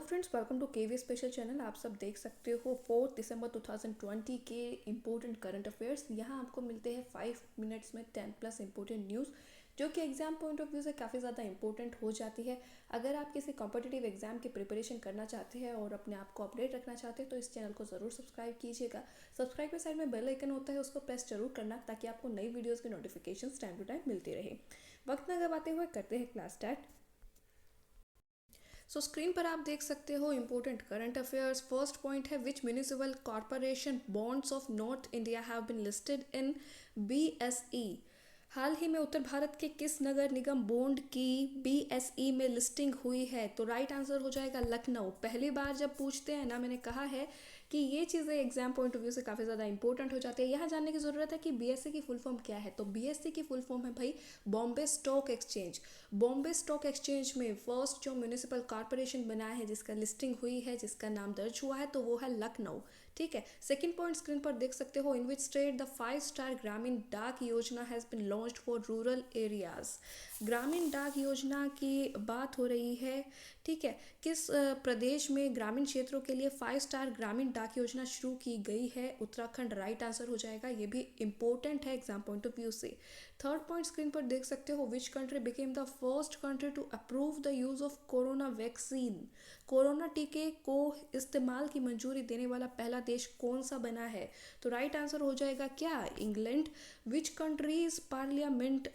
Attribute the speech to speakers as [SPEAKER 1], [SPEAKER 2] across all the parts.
[SPEAKER 1] Friends, welcome to KV special channel. आप सब देख सकते हो 4 दिसंबर 2020 के इम्पोर्टेंट करंट अफेयर्स। यहाँ आपको मिलते हैं 5 मिनट्स में 10 प्लस इम्पोर्टेंट न्यूज़ जो कि एग्जाम पॉइंट ऑफ व्यू से काफ़ी ज़्यादा इंपॉर्टेंट हो जाती है। अगर आप किसी कॉम्पिटिटिव एग्जाम की प्रिपरेशन करना चाहते हैं और अपने आप को अपडेट रखना चाहते हैं तो इस चैनल को ज़रूर सब्सक्राइब कीजिएगा। सब्सक्राइब के साइड में बेल आइकन होता है, उसको प्रेस जरूर करना ताकि आपको नई वीडियोज़ की नोटिफिकेशन टाइम टू टाइम मिलती रहे। वक्त न गवाते हुए करते हैं क्लास स्टार्ट। सो स्क्रीन पर आप देख सकते हो important current affairs. First point है, which municipal corporation bonds of north India have been listed in BSE। हाल ही में उत्तर भारत के किस नगर निगम बॉन्ड की BSE में लिस्टिंग हुई है? तो राइट आंसर हो जाएगा लखनऊ। पहली बार जब पूछते हैं ना, मैंने कहा है कि ये चीज़ें एग्जाम पॉइंट ऑफ व्यू से काफ़ी ज़्यादा इंपॉर्टेंट हो जाती है। यहाँ जानने की ज़रूरत है कि BSE की फुल फॉर्म क्या है। तो BSE की फुल फॉर्म है भाई Bombay stock exchange. Bombay stock exchange में फर्स्ट जो म्यूनिसिपल कॉर्पोरेशन बना है, जिसका लिस्टिंग हुई है, जिसका नाम दर्ज हुआ है, तो वो है लखनऊ। ठीक है। सेकंड पॉइंट स्क्रीन पर देख सकते हो, इन विच स्टेट द 5 स्टार ग्रामीण डाक योजना has been launched for rural areas. ग्रामीण डाक योजना की बात हो रही है। ठीक है। किस प्रदेश में ग्रामीण क्षेत्रों के लिए 5 स्टार ग्रामीण डाक योजना शुरू की गई है? उत्तराखंड राइट आंसर हो जाएगा। ये भी इंपॉर्टेंट है एग्जाम पॉइंट ऑफ व्यू से। थर्ड पॉइंट स्क्रीन पर देख सकते हो, which country became the first country to approve the use of corona vaccine. Corona टीके को इस्तेमाल की मंजूरी देने वाला पहला देश कौन सा बना है? तो राइट आंसर हो जाएगा क्या? England. Which countries parliament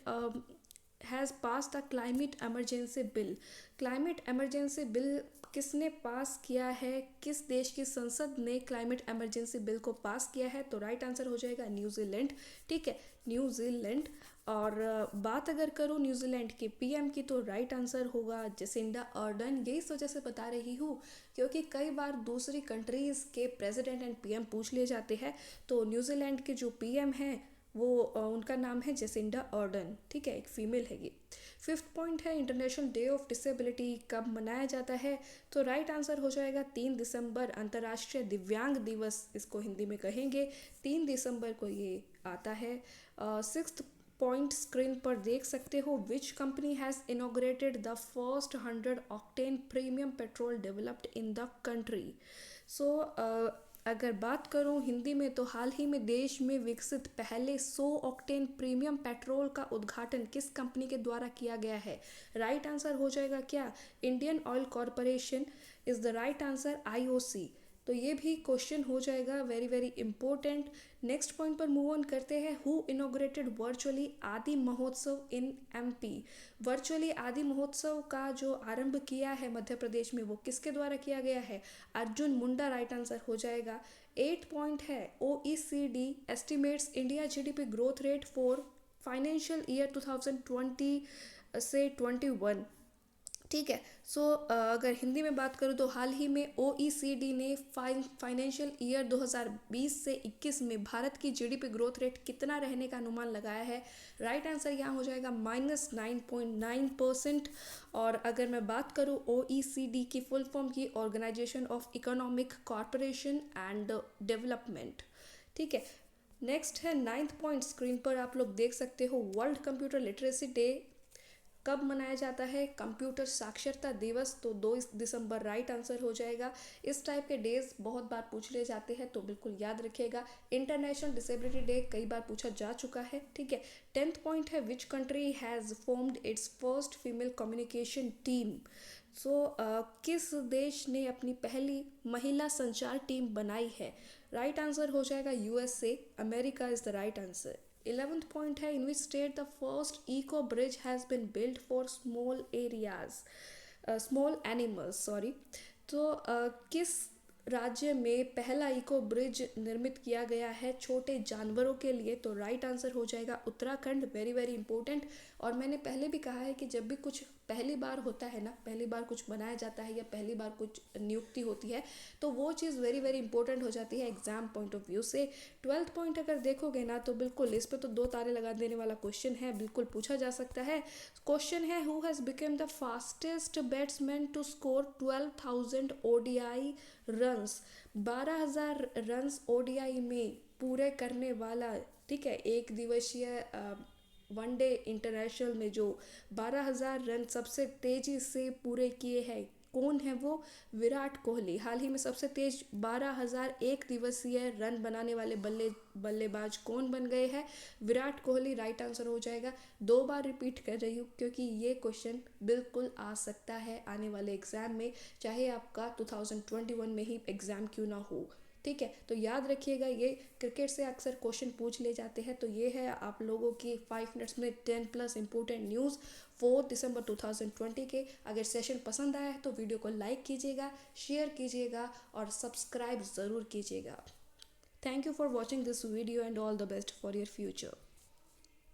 [SPEAKER 1] has pass the climate emergency bill. Climate emergency bill किसने पास किया है? किस देश की संसद ने क्लाइमेट एमरजेंसी बिल को पास किया है? तो राइट आंसर हो जाएगा न्यूजीलैंड। ठीक है, न्यूजीलैंड। और बात अगर करूँ न्यूजीलैंड के PM की, तो राइट आंसर होगा जेसिंडा अर्डन। यही इस वजह से बता रही हूँ क्योंकि कई बार दूसरी कंट्रीज़ के प्रेसिडेंट एंड PM पूछ लिए जाते हैं। तो न्यूजीलैंड के जो PM हैं वो उनका नाम है जेसिंडा अर्डन। ठीक है, एक फीमेल है ये। फिफ्थ पॉइंट है, इंटरनेशनल डे ऑफ डिसेबिलिटी कब मनाया जाता है? तो राइट आंसर हो जाएगा 3 दिसंबर, अंतर्राष्ट्रीय दिव्यांग दिवस इसको हिंदी में कहेंगे। 3 दिसंबर को ये आता है। सिक्स्थ पॉइंट स्क्रीन पर देख सकते हो, which company has inaugurated the first 100 octane premium petrol developed in the country. So अगर बात करूं हिंदी में, तो हाल ही में देश में विकसित पहले 100 ऑक्टेन प्रीमियम पेट्रोल का उद्घाटन किस कंपनी के द्वारा किया गया है? राइट आंसर हो जाएगा क्या? Indian oil corporation is the right answer, IOC। तो ये भी क्वेश्चन हो जाएगा very very important. Next point पर मूव ऑन करते हैं, हु इनॉग्रेटेड वर्चुअली आदि महोत्सव इन MP। वर्चुअली आदि महोत्सव का जो आरंभ किया है मध्य प्रदेश में, वो किसके द्वारा किया गया है? अर्जुन मुंडा राइट आंसर हो जाएगा। 8 पॉइंट है, OECD estimates India GDP growth rate for financial year 2020 से 21। ठीक है। सो अगर हिंदी में बात करूँ तो हाल ही में OECD ने फाइनेंशियल ईयर 2020 से 21 में भारत की GDP ग्रोथ रेट कितना रहने का अनुमान लगाया है? राइट आंसर यहाँ हो जाएगा -9.9%। और अगर मैं बात करूँ OECD की फुल फॉर्म की, organisation of economic corporation and development. ठीक है। नेक्स्ट है 9th पॉइंट स्क्रीन पर आप लोग देख सकते हो, वर्ल्ड कंप्यूटर लिटरेसी डे कब मनाया जाता है? कंप्यूटर साक्षरता दिवस। तो 2 दिसंबर राइट आंसर हो जाएगा। इस टाइप के डेज बहुत बार पूछ लिए जाते हैं तो बिल्कुल याद रखिएगा। इंटरनेशनल डिसेबिलिटी डे कई बार पूछा जा चुका है। ठीक है। 10th पॉइंट है, which country has formed its first female communication team. So किस देश ने अपनी पहली महिला संचार टीम बनाई है? राइट आंसर हो जाएगा USA। America is the right answer. 11th point है, in which state the first eco bridge has been build for small areas, small animals sorry. तो किस राज्य में पहला इको ब्रिज निर्मित किया गया है छोटे जानवरों के लिए? तो राइट आंसर हो जाएगा उत्तराखंड। Very very important. और मैंने पहले भी कहा है कि जब भी कुछ पहली बार होता है ना, पहली बार कुछ बनाया जाता है या पहली बार कुछ नियुक्ति होती है, तो वो चीज़ वेरी वेरी इंपॉर्टेंट हो जाती है एग्जाम पॉइंट ऑफ व्यू से। 12th पॉइंट अगर देखोगे ना, तो बिल्कुल इस पे तो 2 तारे लगा देने वाला क्वेश्चन है, बिल्कुल पूछा जा सकता है। क्वेश्चन है, who has become the fastest batsman to score 12,000 ODI runs. 12,000 runs ODI में पूरे करने वाला, ठीक है, एक दिवसीय वनडे इंटरनेशनल में जो 12,000 रन सबसे तेजी से पूरे किए हैं, कौन है वो? विराट कोहली। हाल ही में सबसे तेज 12,001 दिवसीय रन बनाने वाले बल्लेबाज कौन बन गए हैं? विराट कोहली राइट आंसर हो जाएगा। 2 बार रिपीट कर रही हूँ क्योंकि ये क्वेश्चन बिल्कुल आ सकता है आने वाले एग्जाम में, चाहे आपका 2021 में ही एग्जाम क्यों ना हो। ठीक है, तो याद रखिएगा, ये क्रिकेट से अक्सर क्वेश्चन पूछ ले जाते हैं। तो ये है आप लोगों की 5 मिनट्स में 10+ इंपॉर्टेंट न्यूज़ 4 दिसंबर 2020 के। अगर सेशन पसंद आया है तो वीडियो को लाइक कीजिएगा, शेयर कीजिएगा और सब्सक्राइब ज़रूर कीजिएगा। Thank you for watching this video and all the best for your future.